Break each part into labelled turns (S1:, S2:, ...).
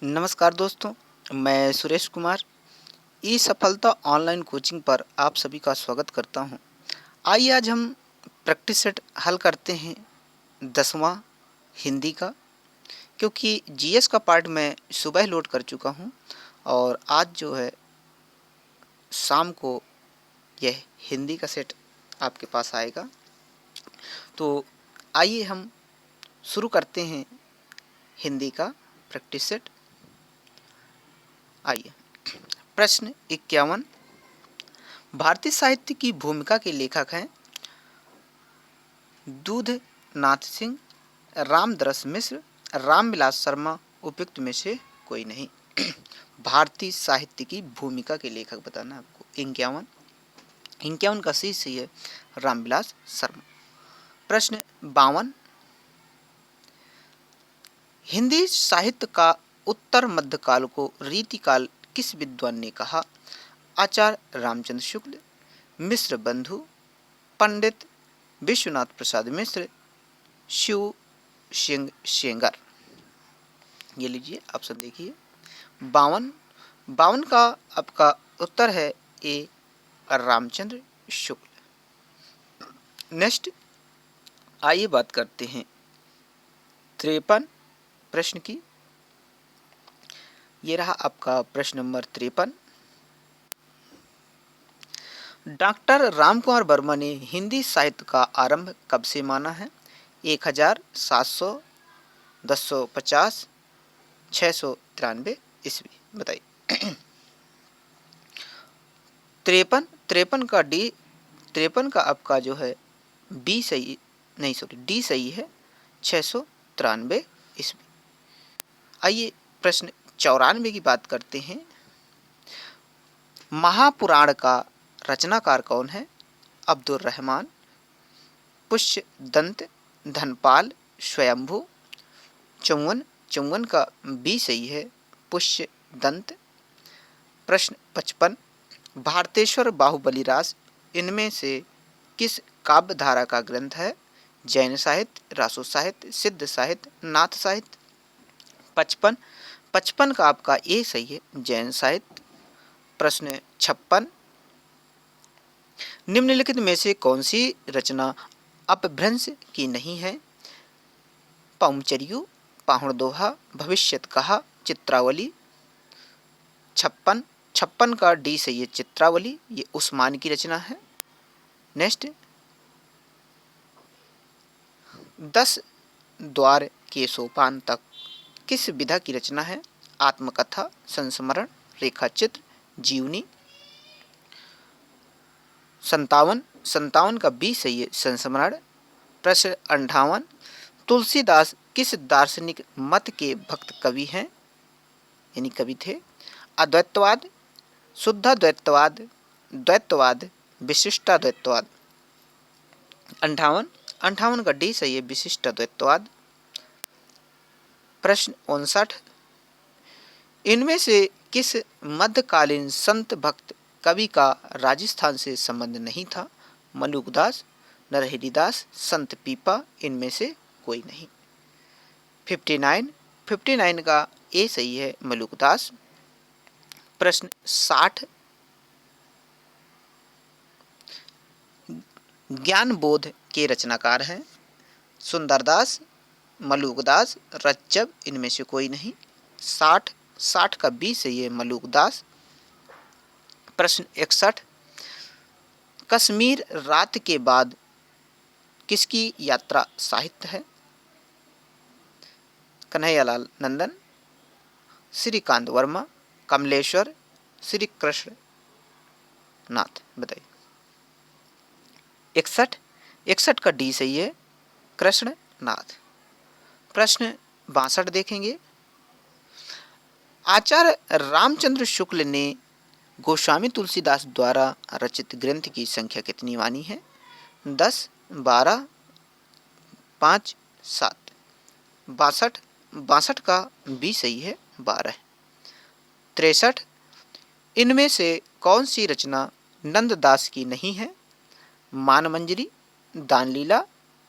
S1: नमस्कार दोस्तों, मैं सुरेश कुमार ई सफलता ऑनलाइन कोचिंग पर आप सभी का स्वागत करता हूं। आइए आज हम प्रैक्टिस सेट हल करते हैं 10वां हिंदी का, क्योंकि जीएस का पार्ट मैं सुबह लोड कर चुका हूं और आज जो है शाम को यह हिंदी का सेट आपके पास आएगा। तो आइए हम शुरू करते हैं हिंदी का प्रैक्टिस सेट। आइए, प्रश्न 51। भारतीय साहित्य की भूमिका के लेखक हैं दूध नाथ सिंह, रामदरस मिश्र, रामविलास शर्मा। उपयुक्त में से कोई नहीं। भारतीय साहित्य की भूमिका के लेखक बताना आपको। 51 का सही है रामविलास शर्मा। प्रश्न 52। हिंदी साहित्य का उत्तर मध्यकाल को रीतिकाल किस विद्वान ने कहा? आचार्य रामचंद्र शुक्ल, मिश्र बंधु, पंडित विश्वनाथ प्रसाद मिश्र, शिव सिंह सेंगर। ये लीजिए ऑप्शन देखिए। 52 का आपका उत्तर है ए रामचंद्र शुक्ल। नेक्स्ट आइए बात करते हैं 53 प्रश्न की। ये रहा आपका प्रश्न नंबर 53। डॉक्टर रामकुमार वर्मा ने हिंदी साहित्य का आरंभ कब से माना है? 1700, 1050, 693 ईस्वी। बताइए। 53 का आपका जो है बी सही, नहीं सॉरी डी सही है, 693 ईस्वी। आइए प्रश्न 94 की बात करते हैं। महापुराण का रचनाकार कौन है? अब्दुल रहमान, पुष्यदंत, धनपाल, स्वयंभू। 54 का बी सही है, पुष्यदंत। प्रश्न 55। भारतेश्वर बाहुबलीरास इनमें से किस काव्य धारा का ग्रंथ है? जैन साहित्य, रासो साहित्य, सिद्ध साहित्य, नाथ साहित्य। 55 का आपका ए सही है, जैन साहित्य। प्रश्न 56। निम्नलिखित में से कौन सी रचना अपभ्रंश की नहीं है? पौमचर्यू, पाहुण दोहा, भविष्यत कहा, चित्रावली। 56 का डी सही है, चित्रावली। ये उस्मान की रचना है। नेक्स्ट 10 द्वार के सोपान तक किस विधा की रचना है? आत्मकथा, संस्मरण, रेखाचित्र, जीवनी। 57 का बी सही है, संस्मरण। प्रश्न 58। तुलसीदास किस दार्शनिक मत के भक्त कवि हैं, यानी कवि थे? अद्वैतवाद, शुद्धाद्वैतवाद, द्वैतवाद, विशिष्टाद्वैतवाद। 58 का डी सही है, विशिष्टाद्वैतवाद। प्रश्न 59। इनमें से किस मध्यकालीन संत भक्त कवि का राजस्थान से संबंध नहीं था? मलुकदास, नरहरिदास, संत पीपा। इनमें से कोई नहीं। 59 का ए सही है, मलुकदास। प्रश्न 60। ज्ञान बोध के रचनाकार हैं? सुंदरदास, मलुकदास, रज्जब। इनमें से कोई नहीं। 60 का बी सही है, मलुकदास। प्रश्न 61। कश्मीर रात के बाद किसकी यात्रा साहित्य है? कन्हैयालाल नंदन, श्रीकांत वर्मा, कमलेश्वर, श्री कृष्ण नाथ। बताइए। 61 का डी सही है, कृष्ण नाथ। प्रश्न 62 देखेंगे। आचार्य रामचंद्र शुक्ल ने गोस्वामी तुलसीदास द्वारा रचित ग्रंथ की संख्या कितनी मानी है? 10, 12, 5, 7। 62 का बी सही है, 12। 63। इनमें से कौन सी रचना नंददास की नहीं है? मान मंजरी, दान लीला,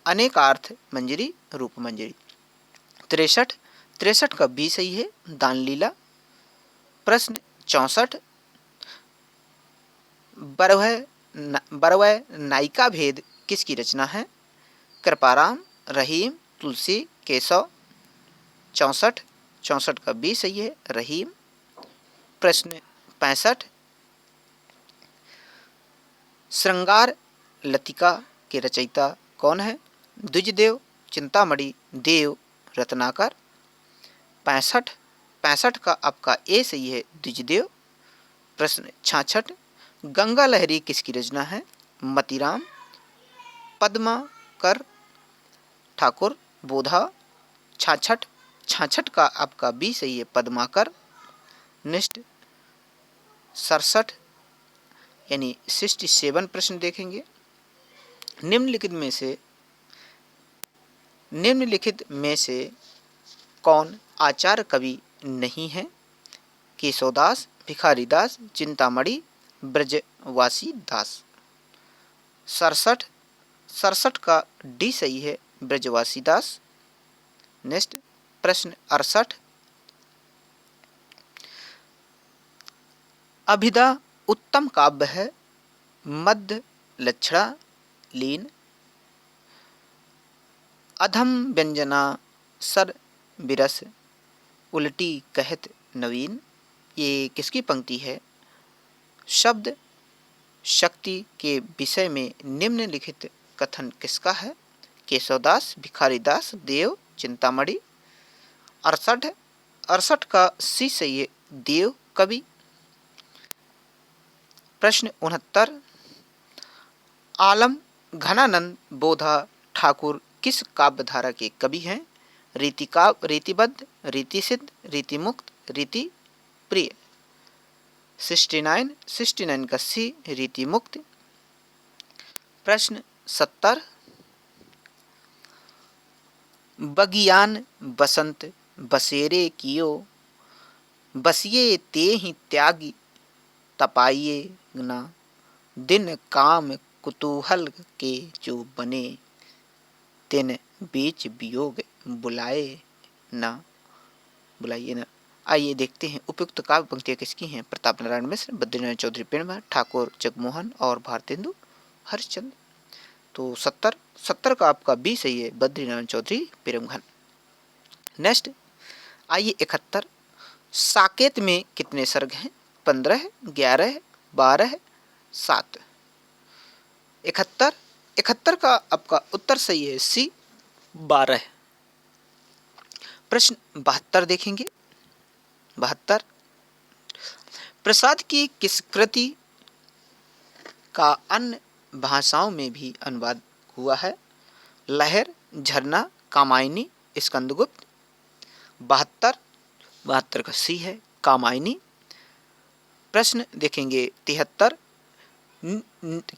S1: अनेकार्थ मंजरी, रूप मंजरी। 63 63 का बी सही है, दानलीला। प्रश्न 64, बरवय नायिका भेद किसकी रचना है? कृपाराम, रहीम, तुलसी, केशव। 64 का बी सही है, रहीम। प्रश्न 65, श्रृंगार लतिका के रचयिता कौन है? द्विजदेव, चिंतामणि, देव, रत्नाकर। 65 का आपका ए सही है, द्विजदेव। प्रश्न 66, गंगा लहरी किसकी रचना है? मतीराम, पद्माकर, ठाकुर, बोधा। 66 का आपका बी सही है, पद्माकर। नेक्स्ट 67 यानी 67 प्रश्न देखेंगे। निम्नलिखित में से कौन आचार्य कवि नहीं है? केशवदास, भिखारीदास, चिंतामणि, ब्रजवासी दास। 67 का डी सही है, ब्रजवासी दास। नेक्स्ट प्रश्न 68, अभिधा उत्तम काव्य है, मध्य लक्षणा लीन। अधम व्यंजना सर बिरस, उल्टी कहत नवीन। ये किसकी पंक्ति है? शब्द शक्ति के विषय में निम्नलिखित कथन किसका है? केशवदास, भिखारीदास, देव, चिंतामणि। 68 का सी सही है, देव कवि। प्रश्न 69, आलम घनानंद बोधा ठाकुर किस काव्यधारा के कवि हैं? रीतिबद्ध, रीतिसिद्ध, रीतिमुक्त, रीति प्रिय। 69 का सी, रीतिमुक्त। प्रश्न 70, बगियान बसंत बसेरे कियो, बसिए ते ही त्यागी तपाइए ना। दिन काम कुतूहल के जो बने, तिन बीच वियोग बुलाइए ना। आइए देखते हैं उपयुक्त काव्य पंक्तियाँ किसकी हैं। प्रताप नारायण मिश्र, बद्रीनारायण चौधरी पेड़वा, ठाकुर जगमोहन और भारतेंदु हरिश्चंद्र। तो 70 का आपका बी सही है, बद्रीनारायण चौधरी पेड़मघन। नेक्स्ट आइए 71, साकेत में कितने सर्ग हैं? 15, 11, 12, 7। 71 का आपका उत्तर सही है, सी 12। प्रश्न 72 देखेंगे। 72, प्रसाद की किस कृति का अन्य भाषाओं में भी अनुवाद हुआ है? लहर, झरना, कामायनी, स्कंदगुप्त। 72 का सी है, कामायनी। प्रश्न देखेंगे 73,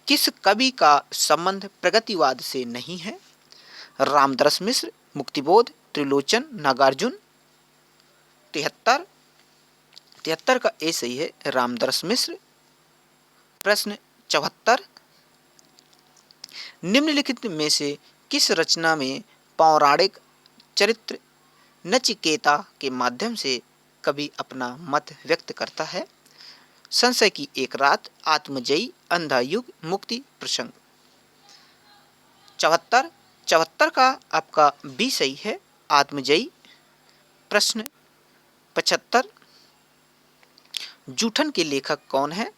S1: किस कवि का संबंध प्रगतिवाद से नहीं है? रामदरस मिश्र, मुक्तिबोध, त्रिलोचन, नागार्जुन। 73 का ए सही है, रामदरस मिश्र। प्रश्न 74, निम्नलिखित में से किस रचना में पौराणिक चरित्र नचिकेता के माध्यम से कवि अपना मत व्यक्त करता है? संशय की एक रात, आत्मजयी, अंधा युग, मुक्ति प्रसंग। 74 का आपका बी सही है, आत्मजयी। प्रश्न 75, जूठन के लेखक कौन है?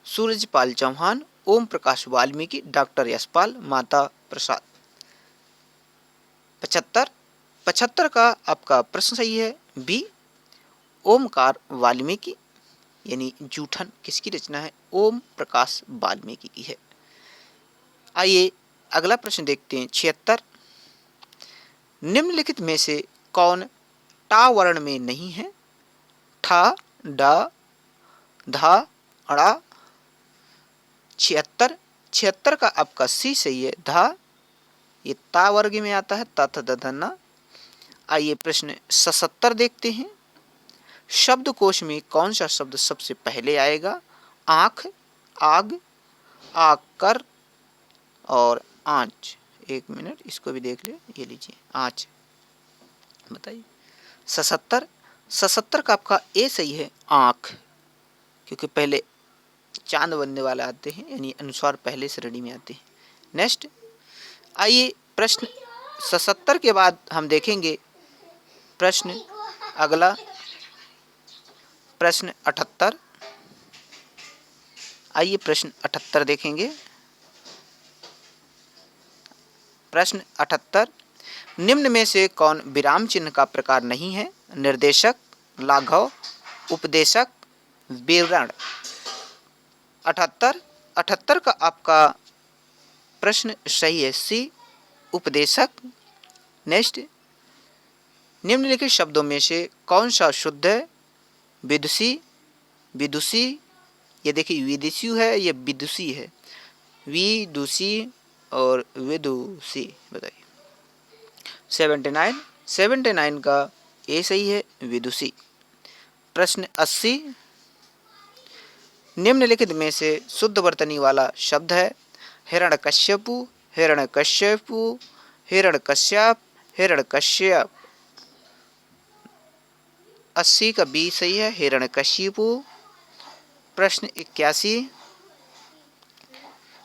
S1: सूरजपाल चौहान, ओम प्रकाश वाल्मीकि, डॉक्टर यशपाल, माता प्रसाद। 75 का आपका प्रश्न सही है, बी ओमकार वाल्मीकि, यानी जूठन किसकी रचना है? ओम प्रकाश वाल्मीकि की है। आइए अगला प्रश्न देखते हैं। 76, निम्नलिखित में से कौन टा वर्ण में नहीं है? ठा, डा, धा, अड़ा। 76 का आपका सी सही है, धा। ये ता वर्ग में आता है, तथ दधना। आइए प्रश्न 77 देखते हैं। शब्दकोश में कौन सा शब्द सबसे पहले आएगा? आँख, आग, आकर और आँच। एक मिनट इसको भी देख ले, ये लीजिए आँच। बताइए। 77, 77 का आपका ए सही है, आँख, क्योंकि पहले चांद बनने वाला आते हैं, यानी अनुस्वार पहले श्रेणी में आते हैं। नेक्स्ट आइए प्रश्न 77 के बाद हम देखेंगे प्रश्न अगला, प्रश्न 78। आइए प्रश्न 78 देखेंगे। प्रश्न 78, निम्न में से कौन विराम चिन्ह का प्रकार नहीं है? निर्देशक, लाघव, उपदेशक, विवरण। 78, 78 का आपका प्रश्न सही है, सी, उपदेशक। नेक्स्ट, निम्नलिखित शब्दों में से कौन सा शुद्ध है? विदुषी, विदुषी, ये देखिए विदिशु है, ये विदुषी है, विदुषी और विदुषी। बताइए। 79, 79 का ए सही है, विदुषी। प्रश्न 80, निम्नलिखित में से शुद्ध वर्तनी वाला शब्द है? हिरण्यकश्यपु, हिरण्यकश्यपु, हिरण्यकश्यप, हिरण्यकश्यप। 80 का बी सही है, हिरण्यकशिपु। प्रश्न 81,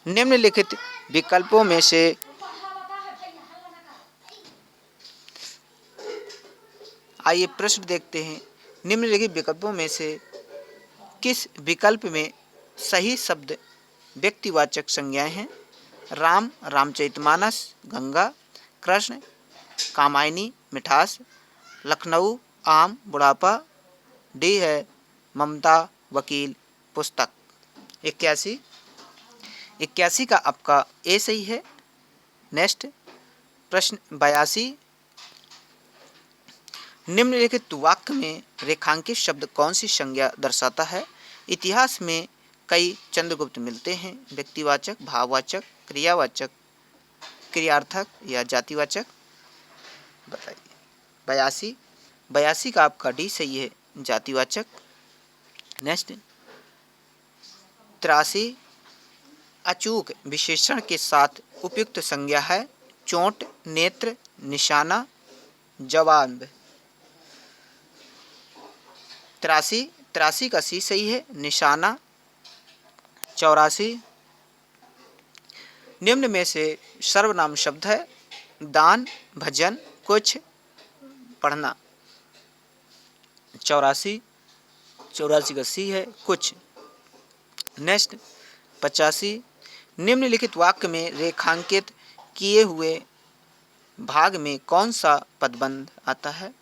S1: निम्नलिखित विकल्पों में से आइए प्रश्न देखते हैं। निम्नलिखित विकल्पों में से किस विकल्प में सही शब्द व्यक्तिवाचक संज्ञाएं हैं? राम, रामचरितमानस, गंगा, कृष्ण, कामायनी, मिठास, लखनऊ, आम, बुढ़ापा, डी है ममता, वकील, पुस्तक। 81, 81 का आपका ए सही है। नेक्स्ट प्रश्न 82, निम्नलिखित वाक्य में रेखांकित शब्द कौन सी संज्ञा दर्शाता है? इतिहास में कई चंद्रगुप्त मिलते हैं। व्यक्तिवाचक, भाववाचक, क्रियावाचक, क्रियार्थक या जातिवाचक। बताइए। 82, 82 का आपका डी सही है, जातिवाचक। नेक्स्ट 83, अचूक विशेषण के साथ उपयुक्त संज्ञा है? चोट, नेत्र, निशाना, जवाब। 83, 83 का सी सही है, निशाना। 84, निम्न में से सर्वनाम शब्द है? दान, भजन, कुछ, पढ़ना। 84, 84 का सी है, कुछ। नेक्स्ट 85, निम्नलिखित वाक्य में रेखांकित किए हुए भाग में कौन सा पदबंध आता है?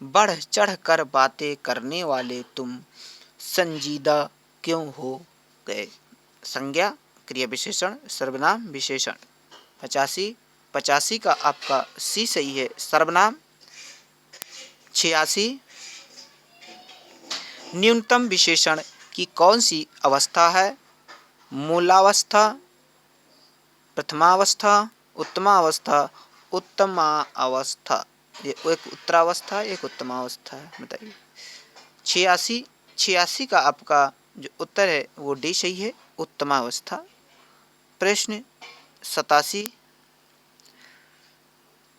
S1: बढ़ चढ़ कर बातें करने वाले तुम संजीदा क्यों हो गए? संज्ञा, क्रिया विशेषण, सर्वनाम, विशेषण। 85, 85 का आपका सी सही है, सर्वनाम। 86, न्यूनतम विशेषण की कौन सी अवस्था है? मूलावस्था, प्रथमावस्था, उत्तमावस्था, उत्तमावस्था। ये एक उत्तरावस्था, एक उत्तमावस्था है। बताइए। 86, 86 का आपका जो उत्तर है वो डी सही है, उत्तमावस्था। प्रश्न 87,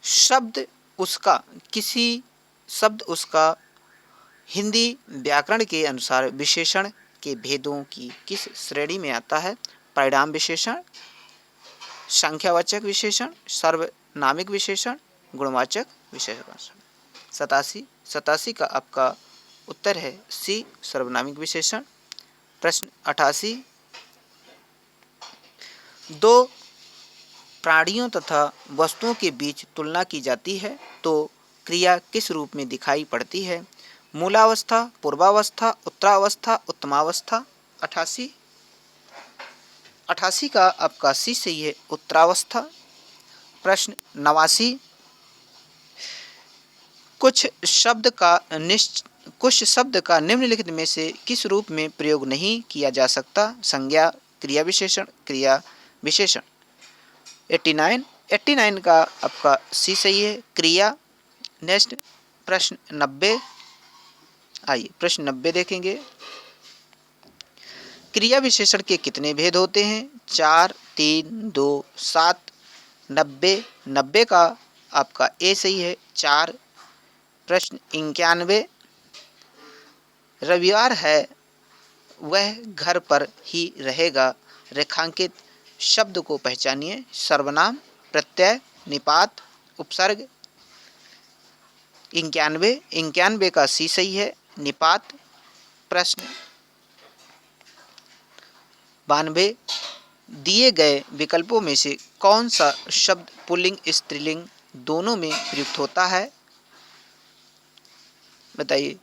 S1: शब्द उसका, किसी शब्द उसका हिंदी व्याकरण के अनुसार विशेषण के भेदों की किस श्रेणी में आता है? परिणाम विशेषण, संख्यावाचक विशेषण, सर्वनामिक विशेषण, गुणवाचक विशेषण। 87, 87 का आपका उत्तर है सी, सर्वनामिक विशेषण। प्रश्न 88, दो प्राणियों तथा वस्तुओं के बीच तुलना की जाती है तो क्रिया किस रूप में दिखाई पड़ती है? मूलावस्था, पूर्वावस्था, उत्तरावस्था, उत्तमावस्था। 88, 88 का आपका सी सही है, उत्तरावस्था। प्रश्न 89, कुछ शब्द का निम्नलिखित में से किस रूप में प्रयोग नहीं किया जा सकता? संज्ञा, क्रिया विशेषण, क्रिया विशेषण। 89, 89 का आपका सी सही है, क्रिया। नेक्स्ट प्रश्न 90, आइए प्रश्न 90 देखेंगे। क्रिया विशेषण के कितने भेद होते हैं? 4, 3, 2, 7। 90, 90 का आपका ए सही है, 4। प्रश्न 91, रविवार है वह घर पर ही रहेगा, रेखांकित शब्द को पहचानिए। सर्वनाम, प्रत्यय, निपात, उपसर्ग। 91 का सी सही है, निपात। प्रश्न 92, दिए गए विकल्पों में से कौन सा शब्द पुल्लिंग स्त्रीलिंग दोनों में प्रयुक्त होता है? बताइए।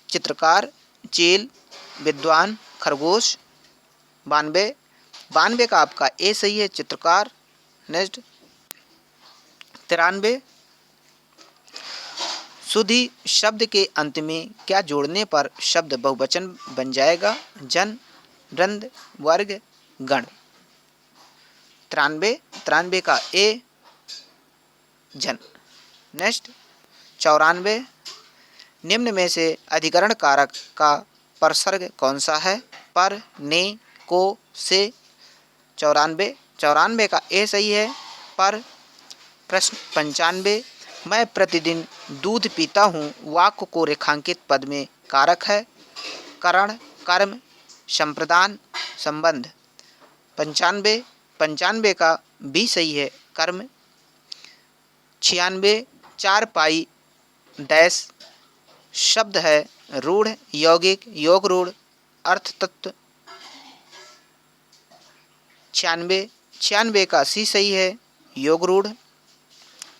S1: चित्रकार, चेल, विद्वान, खरगोश। 92 का आपका ए सही है, चित्रकार। नेक्स्ट 93, सुधि शब्द के अंत में क्या जोड़ने पर शब्द बहुवचन बन जाएगा? जन, वृंद, वर्ग, गण। 93 का ए, जन। नेक्स्ट 94, निम्न में से अधिकरण कारक का परसर्ग कौन सा है? पर, ने, को, से। 94 का ए सही है, पर। प्रश्न 95, मैं प्रतिदिन दूध पीता हूँ, वाक्य को रेखांकित पद में कारक है? करण, कर्म, संप्रदान, संबंध। 95 का बी सही है, कर्म। 96, चार पाई डैश शब्द है, रूढ़, यौगिक, योग रूढ़, अर्थ तत्व। 96 का सी सही है, योग रूढ़।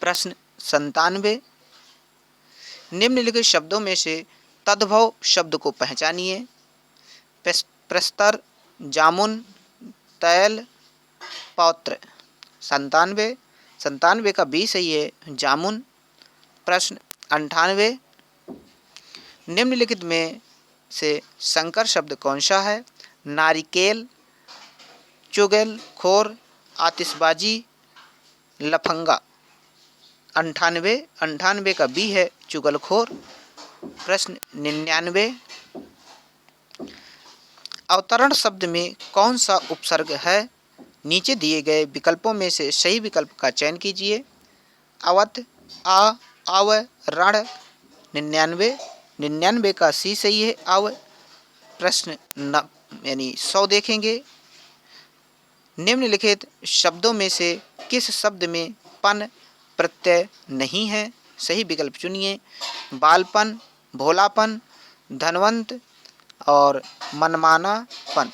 S1: प्रश्न 97, निम्नलिखित शब्दों में से तद्भव शब्द को पहचानिए। प्रस्तर, जामुन, तैल, पौत्र। 97 का बी सही है, जामुन। प्रश्न 98, निम्नलिखित में से संकर शब्द कौन सा है? नारिकेल, चुगल खोर, आतिशबाजी, लफंगा। 98 का बी है, चुगलखोर। प्रश्न 99, अवतरण शब्द में कौन सा उपसर्ग है? नीचे दिए गए विकल्पों में से सही विकल्प का चयन कीजिए। अवत, आ, अव, रण। 99 का सी सही है, अव। प्रश्न यानी 100 देखेंगे। निम्नलिखित शब्दों में से किस शब्द में पन प्रत्यय नहीं है? सही विकल्प चुनिए। बालपन, भोलापन, धनवंत और मनमानापन।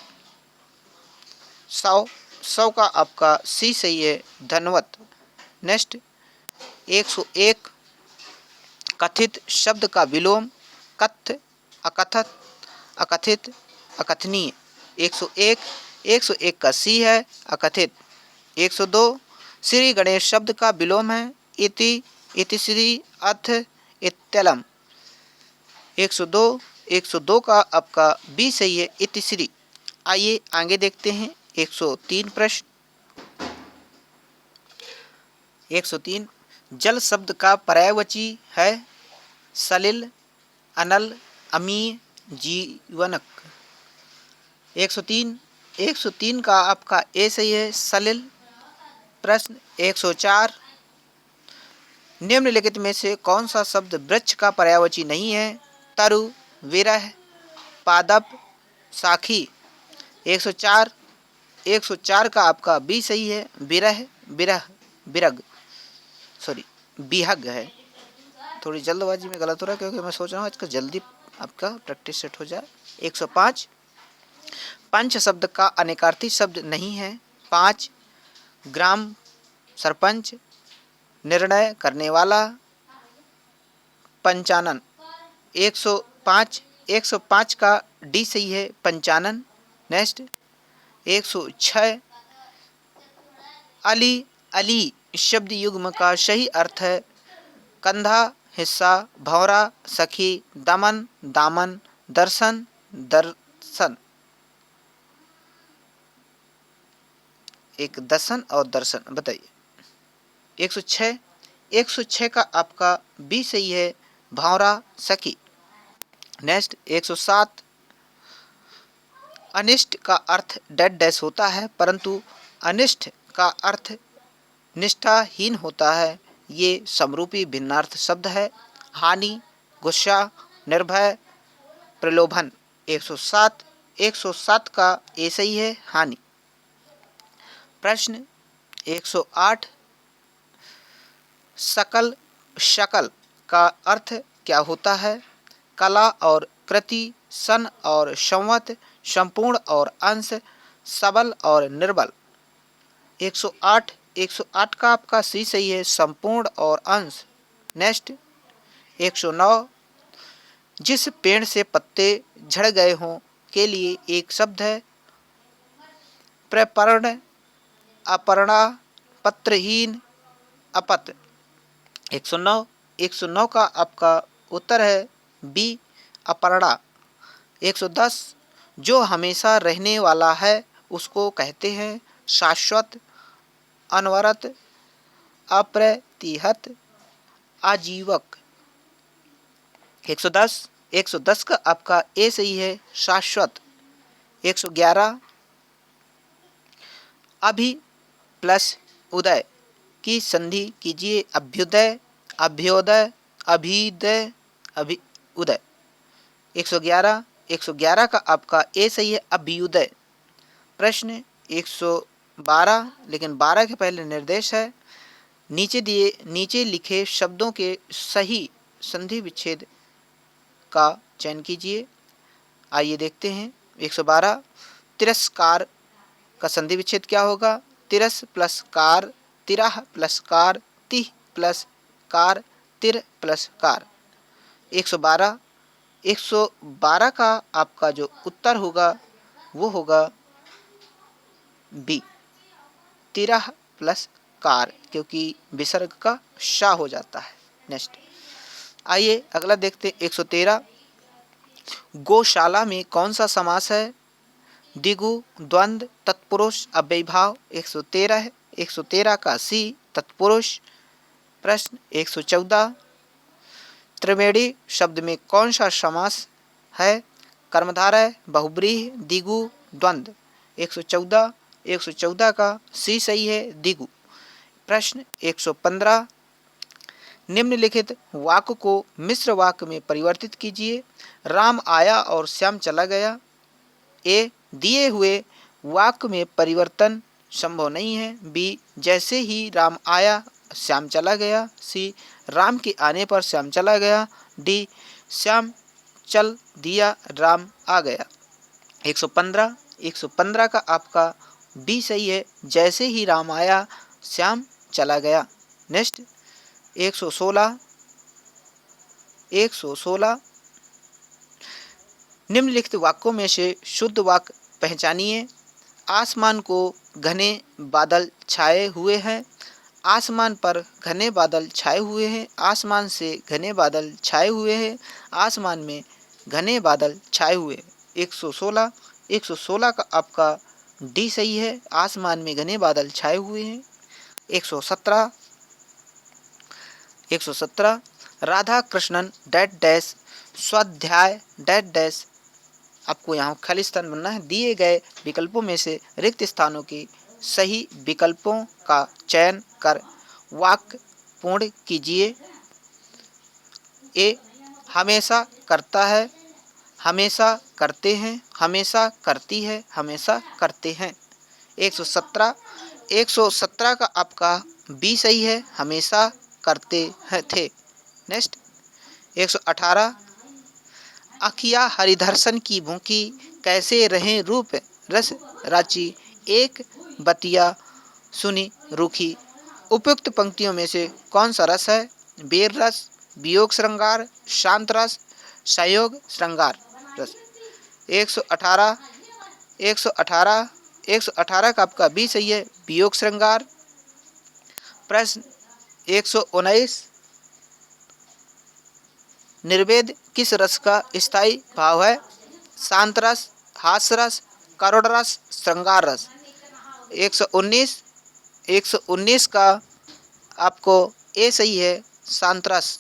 S1: 100 का आपका सी सही है, धनवत। नेक्स्ट 101, कथित शब्द का विलोम। कथ्य, अकथत, अकथित, अकथनीय। 101 का सी है, अकथित। 102, श्री गणेश शब्द का विलोम है, इति, इतिश्री, अथ, इत्यलम। 102 का आपका बी सही है, इतिश्री। आइए आगे देखते हैं 103 प्रश्न। 103, जल शब्द का पर्यायवाची है, सलिल, अनल, अमीय, जीवनक। 103 का आपका ए सही है, सलिल। प्रश्न 104, निम्नलिखित में से कौन सा शब्द वृक्ष का पर्यायवाची नहीं है? तरु, विरह, पादप, साखी। 104 का आपका बी सही है, विरह, विरह, विरग, सॉरी बिहग है। थोड़ी जल्दबाजी में गलत हो रहा है क्योंकि मैं सोच रहा हूँ इसका जल्दी आपका प्रैक्टिस सेट हो जाए। 105, पंच शब्द का अनेकार्थी शब्द नहीं है। 5, ग्राम, सरपंच, निर्णय करने वाला, पंचानन। 105 का डी सही है, पंचानन। नेक्स्ट 106, अली, अली शब्द युग्म का सही अर्थ है कंधा, हिस्सा, भौरा, सखी, दमन, दामन, दर्शन, दर्शन। एक दर्शन और दर्शन बताइए। 106 का आपका बी सही है, भौरा, सखी। नेक्स्ट 107, अनिष्ट का अर्थ डेड डैश होता है परंतु अनिष्ट का अर्थ निष्ठाहीन होता है। ये समरूपी भिन्नार्थ शब्द है। हानि, गुस्सा, निर्भय, प्रलोभन। 107 107 का ए सही है, हानि। प्रश्न 108 सकल शकल का अर्थ क्या होता है? कला और कृति, सन और संवत, संपूर्ण और अंश, सबल और निर्बल। 108 का आपका सी सही है, संपूर्ण और अंश। नेक्स्ट 109 जिस पेड़ से पत्ते झड़ गए हों के लिए एक शब्द है। प्रपर्ण, अपर्णा, पत्रहीन, अपत। 109 का आपका उत्तर है बी, अपर्णा। 110 जो हमेशा रहने वाला है उसको कहते हैं शाश्वत, अनवरत, अप्रतिहत, आजीवक। 110 का आपका ए सही है, शाश्वत। 111 अभि प्लस उदय की संधि कीजिए। अभ्युदय, अभ्योदय, अभीदय, उदय। 111 का आपका ए सही है, अभ्युदय। प्रश्न 112 लेकिन 12 के पहले निर्देश है। नीचे लिखे शब्दों के सही संधि विच्छेद का चयन कीजिए। आइए देखते हैं। 112 तिरस्कार का संधि विच्छेद क्या होगा? तिरस प्लस कार, तिराह प्लस कार, तिह प्लस कार, तिर प्लस कार। 112 का आपका जो उत्तर होगा वो होगा बी, तिराह प्लस कार, क्योंकि विसर्ग का शा हो जाता है। नेक्स्ट आइए अगला देखते। 113 गौशाला में कौन सा समास है? द्विगु, द्वंद्व, तत्पुरुष, अव्ययीभाव। 113 है। 113 का सी, तत्पुरुष। प्रश्न 114 त्रिवेणी शब्द में कौन सा समास है? कर्मधारय, बहुब्रीहि, द्विगु, द्वंद्व। 114 का सी सही है, द्विगु। प्रश्न 115 निम्नलिखित वाक्य को मिश्र वाक्य में परिवर्तित कीजिए। राम आया और श्याम चला गया। ए दिए हुए वाक्य में परिवर्तन संभव नहीं है। बी जैसे ही राम आया श्याम चला गया। सी राम के आने पर श्याम चला गया। डी श्याम चल दिया, राम आ गया। 115 का आपका बी सही है, जैसे ही राम आया श्याम चला गया। नेक्स्ट 116 निम्नलिखित वाक्यों में से शुद्ध वाक्य पहचानिए। आसमान को घने बादल छाए हुए हैं। आसमान पर घने बादल छाए हुए हैं। आसमान से घने बादल छाए हुए हैं। आसमान में घने बादल छाए हुए हैं। 116 का आपका डी सही है, आसमान में घने बादल छाए हुए हैं। 117 राधा कृष्णन डैट डैश स्वाध्याय डैट डैश। आपको यहाँ खाली स्थान बनना है। दिए गए विकल्पों में से रिक्त स्थानों की सही विकल्पों का चयन कर वाक्य पूर्ण कीजिए। ए हमेशा करता है, हमेशा करते हैं, हमेशा करती है, हमेशा करते हैं। 117 का आपका बी सही है, हमेशा करते हैं थे। नेक्स्ट 118 अखिया हरिदर्शन की भूखी कैसे रहें रूप रस राची एक बतिया सुनी रूखी। उपयुक्त पंक्तियों में से कौन सा रस है? वीर रस, वियोग श्रृंगार, शांत रस, संयोग श्रृंगार रस। 118 का आपका बी सही है, वियोग श्रृंगार। प्रश्न 119 निर्वेद किस रस का स्थायी भाव है? शांत रस, हास्य रस, करुण रस, श्रृंगार रस। 119 का आपको ए सही है, शांत रस।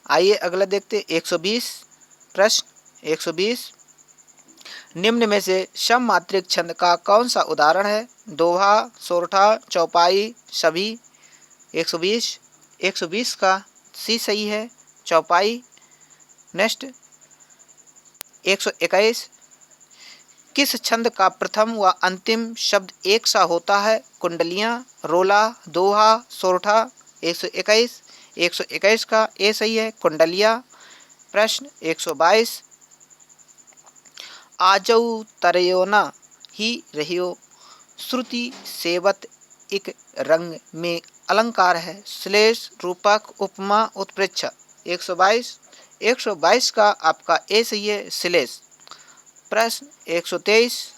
S1: आइए अगला देखते। 120 प्रश्न 120 निम्न में से सममात्रिक छंद का कौन सा उदाहरण है? दोहा, सोरठा, चौपाई, सभी। 120 120 का सी सही है, चौपाई। नेक्स्ट 121 किस छंद का प्रथम व अंतिम शब्द एक सा होता है? कुंडलियाँ, रोला, दोहा, सोरठा। 121 का ए सही है, कुंडलियाँ। प्रश्न 122 आजऊ तरयो न ही रहियो श्रुति सेवत इक रंग में अलंकार है। श्लेष, रूपक, उपमा, उत्प्रेक्षा। 122 का आपका ए सही है, श्लेष। प्रश्न 123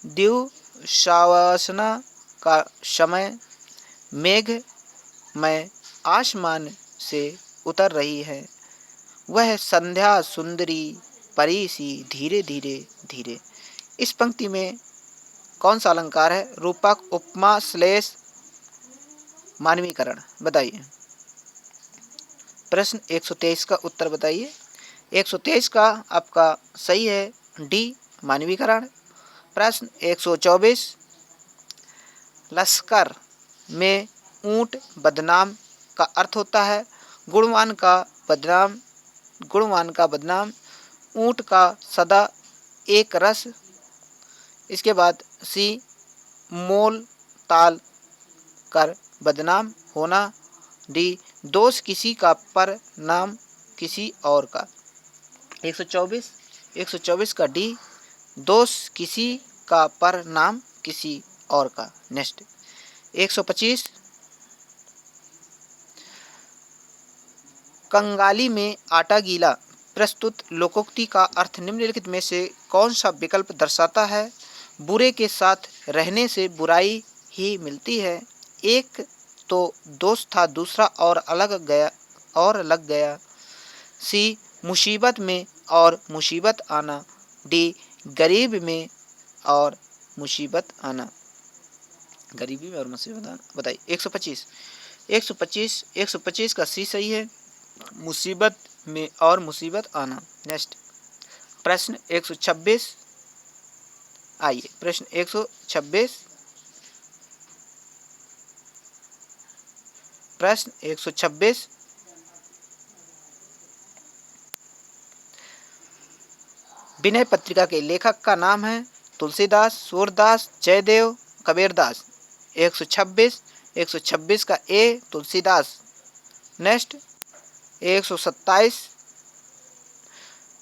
S1: द्युशावासना का समय मेघ में आसमान से उतर रही है, वह संध्या सुंदरी परी सी धीरे धीरे धीरे। इस पंक्ति में कौन सा अलंकार है? रूपक, उपमा, श्लेष, मानवीकरण। बताइए। प्रश्न 123 का उत्तर बताइए। 123 का आपका सही है, डी, मानवीकरण। प्रश्न 124 लश्कर में ऊंट बदनाम का अर्थ होता है गुणवान का बदनाम, ऊंट का सदा एक रस। इसके बाद सी मोल ताल कर बदनाम होना। डी दोष किसी का पर नाम किसी और का। 124 का डी दोष किसी का पर नाम किसी और का। नेक्स्ट 125 कंगाली में आटा गीला प्रस्तुत लोकोक्ति का अर्थ निम्नलिखित में से कौन सा विकल्प दर्शाता है? बुरे के साथ रहने से बुराई ही मिलती है। एक तो दोस्त था, दूसरा और लग गया। सी मुसीबत में और मुसीबत आना। डी गरीब में और मुसीबत आना। गरीबी में और मुसीबत आना। बताइए। 125 का सी सही है, मुसीबत में और मुसीबत आना। नेक्स्ट प्रश्न 126 आइए। प्रश्न 126 विनय पत्रिका के लेखक का नाम है तुलसीदास, सूरदास, जयदेव, कबीरदास। 126 का ए तुलसीदास। नेक्स्ट 127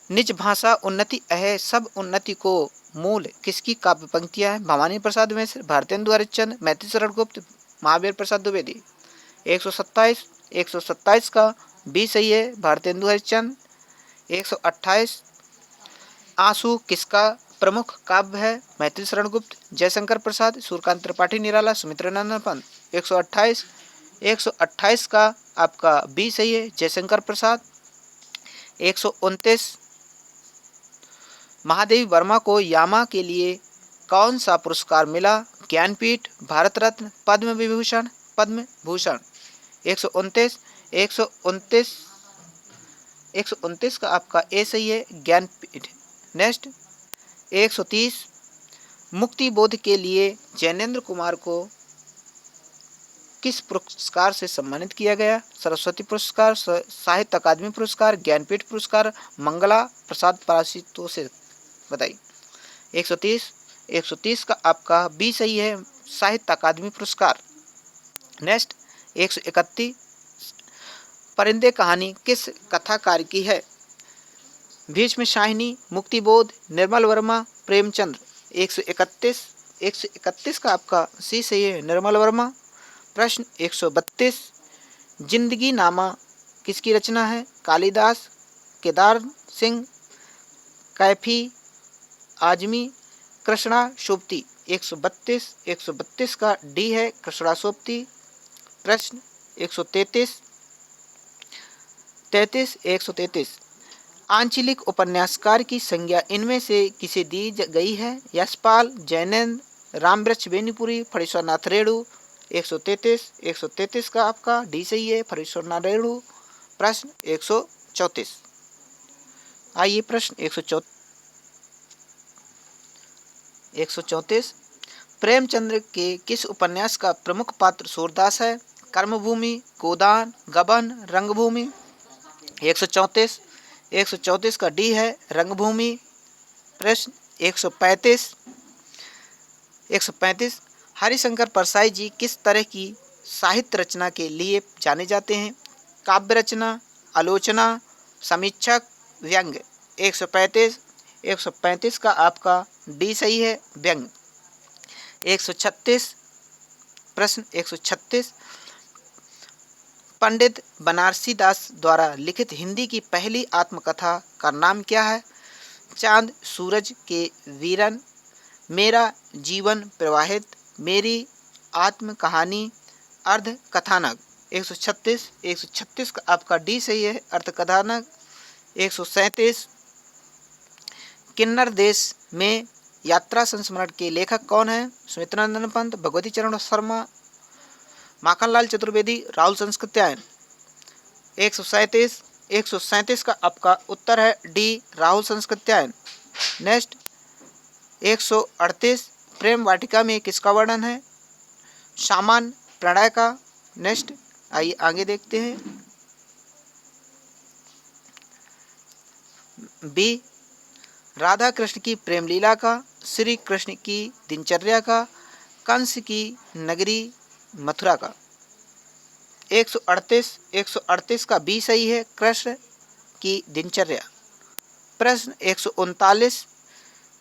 S1: निज भाषा उन्नति अहे सब उन्नति को मूल किसकी काव्य पंक्तियां हैं? भवानी प्रसाद मिश्र, भारतेंदु हरिश्चंद्र, मैथिली शरण गुप्त, महावीर प्रसाद द्विवेदी। 127 का बी सही है, भारतेंदु हरिश्चंद्र। 128 आंसू किसका प्रमुख काव्य है? मैथिली शरण गुप्त, जयशंकर प्रसाद, सूर्यकांत त्रिपाठी निराला, सुमित्रानंद पंत। 128 का आपका बी सही है, जयशंकर प्रसाद। 129 महादेवी वर्मा को यामा के लिए कौन सा पुरस्कार मिला? ज्ञानपीठ, भारत रत्न, पद्म विभूषण, पद्म भूषण। 129 का आपका ए सही है, ज्ञानपीठ। नेक्स्ट 130 मुक्ति बोध के लिए जैनेन्द्र कुमार को किस पुरस्कार से सम्मानित किया गया? सरस्वती पुरस्कार, साहित्य अकादमी पुरस्कार, ज्ञानपीठ पुरस्कार, मंगला प्रसाद पारितोषिक। बताइए। 130 का आपका बी सही है, साहित्य अकादमी पुरस्कार। नेक्स्ट 131 परिंदे कहानी किस कथाकार की है? भीष्म शाहिनी, मुक्तिबोध, निर्मल वर्मा, प्रेमचंद्र। 131 का आपका सी सही है, निर्मल वर्मा। प्रश्न 132 जिंदगी नामा किसकी रचना है? कालिदास, केदार सिंह, कैफी आजमी, कृष्णा सोबती। 132 का डी है, कृष्णा सोबती। प्रश्न 133 आंचलिक उपन्यासकार की संज्ञा इनमें से किसे दी गई है? यशपाल, जैनेन्द्र, रामवृक्ष बेनीपुरी, फणीश्वरनाथ रेणु, 133 का आपका डी सही है, फरेश्वर नारायणु। प्रश्न 134। आइए प्रश्न 134। प्रेमचंद्र के किस उपन्यास का प्रमुख पात्र सूरदास है? कर्मभूमि, गोदान, गबन, रंगभूमि। 134 का डी है रंगभूमि। प्रश्न 135। हरिशंकर परसाई जी किस तरह की साहित्य रचना के लिए जाने जाते हैं? काव्य रचना, आलोचना, समीक्षक, व्यंग। 135 का आपका डी सही है, व्यंग। 136। प्रश्न 136। पंडित बनारसी दास द्वारा लिखित हिंदी की पहली आत्मकथा का नाम क्या है? चांद सूरज के वीरन, मेरा जीवन प्रवाहित, मेरी आत्म कहानी, अर्ध कथानक। 136 का आपका डी सही है, अर्ध कथानक। 137। किन्नर देश में यात्रा संस्मरण के लेखक कौन है? सुमित्रानंद पंत, भगवती चरण शर्मा, माखनलाल चतुर्वेदी, राहुल संस्कृत्यायन। 137 का आपका उत्तर है डी, राहुल संस्कृत्यायन। नेक्स्ट 138। प्रेम वाटिका में किसका वर्णन है? सामान्य प्रणय का। नेक्स्ट आइए आगे देखते हैं। बी, राधा कृष्ण की प्रेम लीला का, श्री कृष्ण की दिनचर्या का, कंस की नगरी मथुरा का। 138 का बी सही है, कृष्ण की दिनचर्या। प्रश्न 139।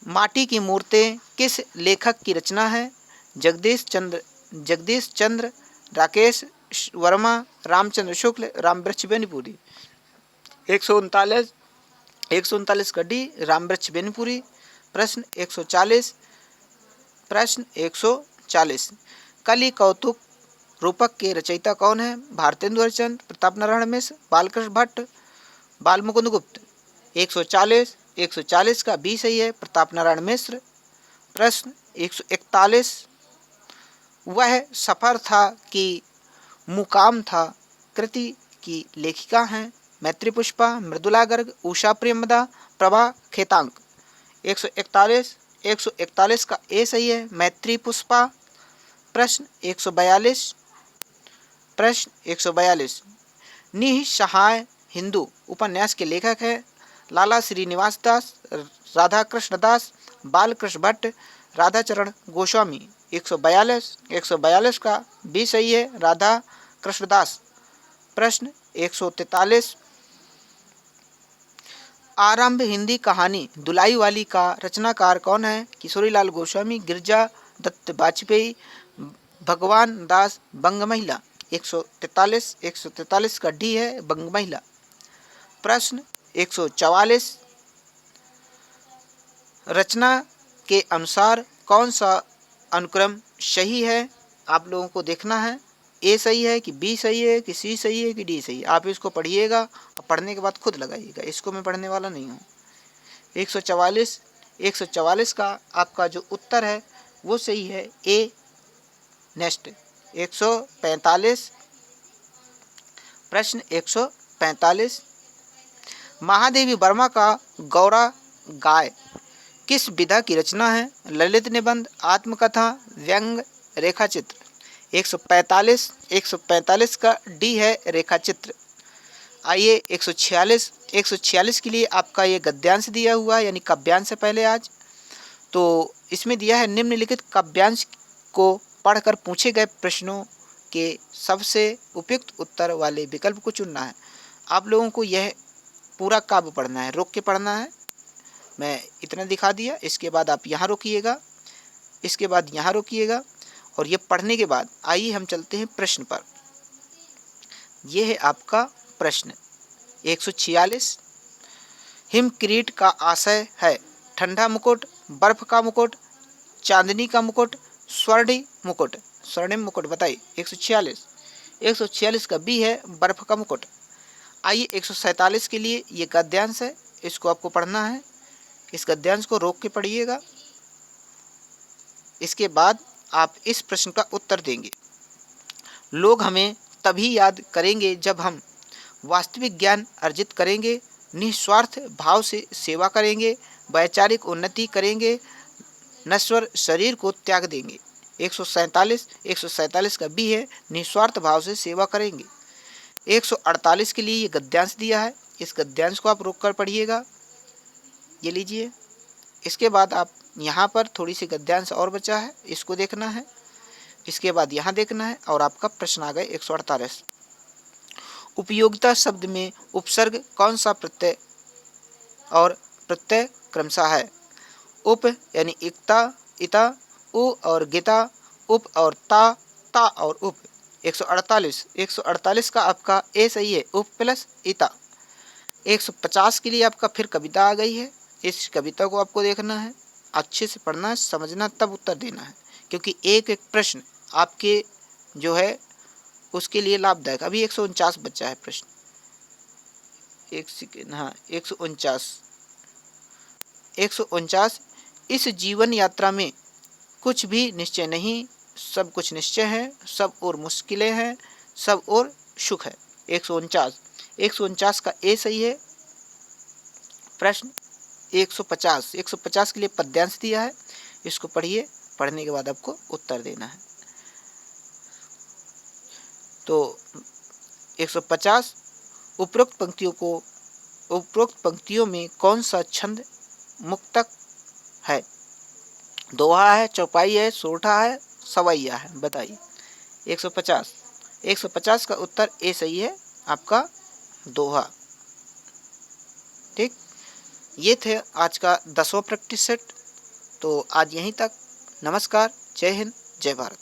S1: माटी की मूर्तें किस लेखक की रचना है? जगदीश चंद्र, राकेश वर्मा, रामचंद्र शुक्ल, रामवृक्ष बेनीपुरी। 139 का डी, रामवृक्ष बेनीपुरी। प्रश्न 140। कलि कौतुक रूपक के रचयिता कौन है? भारतेंदु हरिश्चंद्र, प्रताप नारायण मिश्र, बालकृष्ण भट्ट, बालमुकुंद गुप्त। 140 का बी सही है, प्रताप नारायण मिश्र। प्रश्न 141। वह सफर था कि मुकाम था कृति की लेखिका हैं? मैत्री पुष्पा, मृदुला गर्ग, उषा प्रेमदा, प्रभा खेतांक। 141 का ए सही है, मैत्री पुष्पा। प्रश्न 142। निःसहाय हिंदू उपन्यास के लेखक हैं? लाला श्रीनिवास दास, राधा कृष्ण दास, बालकृष्ण भट्ट, राधाचरण गोस्वामी। 142 का बी सही है, राधा कृष्ण दास। प्रश्न 143। आरंभ हिंदी कहानी दुलाई वाली का रचनाकार कौन है? किशोरीलाल गोस्वामी, गिरिजा दत्त वाजपेयी, भगवान दास बंग महिला। 143 का डी है, बंग महिला। प्रश्न 144। रचना के अनुसार कौन सा अनुक्रम सही है? आप लोगों को देखना है, ए सही है कि बी सही है कि सी सही है कि डी सही है। आप इसको पढ़िएगा और पढ़ने के बाद खुद लगाइएगा, इसको मैं पढ़ने वाला नहीं हूँ। 144 का आपका जो उत्तर है वो सही है, ए। नेक्स्ट 145। प्रश्न 145। महादेवी वर्मा का गौरा गाय किस विधा की रचना है? ललित निबंध, आत्मकथा, व्यंग, रेखाचित्र। 145 का डी है, रेखाचित्र। आइए 146 के लिए आपका ये गद्यांश दिया हुआ है, यानी काव्यांश से पहले आज। तो इसमें दिया है निम्नलिखित काव्यांश को पढ़कर पूछे गए प्रश्नों के सबसे उपयुक्त उत्तर वाले विकल्प को चुनना है। आप लोगों को यह पूरा काव्य पढ़ना है, रोक के पढ़ना है। मैं इतना दिखा दिया, इसके बाद आप यहाँ रोकिएगा, इसके बाद यहाँ रोकिएगा, और ये पढ़ने के बाद आइए हम चलते हैं प्रश्न पर। यह है आपका प्रश्न 146। हिमकिरीट का आशय है ठंडा मुकुट, बर्फ का मुकुट, चांदनी का मुकुट, स्वर्णिम मुकुट बताइए। 146 का बी है, बर्फ का मुकुट। आइए 147 के लिए ये गद्यांश है, इसको आपको पढ़ना है। इस गद्यांश को रोक के पढ़िएगा, इसके बाद आप इस प्रश्न का उत्तर देंगे। लोग हमें तभी याद करेंगे जब हम वास्तविक ज्ञान अर्जित करेंगे, निस्वार्थ भाव से सेवा करेंगे, वैचारिक उन्नति करेंगे, नश्वर शरीर को त्याग देंगे। 147 का बी है, निस्वार्थ भाव से सेवा करेंगे। 148 के लिए ये गद्यांश दिया है, इस गद्यांश को आप रोक कर पढ़िएगा। ये लीजिए। इसके बाद आप यहाँ पर थोड़ी सी गद्यांश और बचा है, इसको देखना है। इसके बाद यहाँ देखना है और आपका प्रश्न आ गए 148। उपयोगिता शब्द में उपसर्ग कौन सा प्रत्यय और प्रत्यय क्रमशः है? उप यानी इक्ता, इता, उ और गिता, उप और ता और उप। 148 का आपका ए सही है, उप प्लस इता। 150 के लिए आपका फिर कविता आ गई है, इस कविता को आपको देखना है, अच्छे से पढ़ना, समझना, तब उत्तर देना है, क्योंकि एक एक प्रश्न आपके जो है उसके लिए लाभदायक। अभी 149 बचा है प्रश्न, एक सेकेंड, हाँ 149। इस जीवन यात्रा में कुछ भी निश्चय नहीं, सब कुछ निश्चय है, सब और मुश्किलें हैं, सब और सुख है। 149 का ए सही है। प्रश्न 150 के लिए पद्यांश दिया है, इसको पढ़िए, पढ़ने के बाद आपको उत्तर देना है। तो 150 उपरोक्त पंक्तियों में कौन सा छंद मुक्तक है? दोहा है, चौपाई है, सोरठा है, सवैया है, बताइए। 150 का उत्तर ए सही है आपका, दोहा। ठीक, ये थे आज का 10वां प्रैक्टिस सेट। तो आज यहीं तक। नमस्कार, जय हिंद, जय भारत।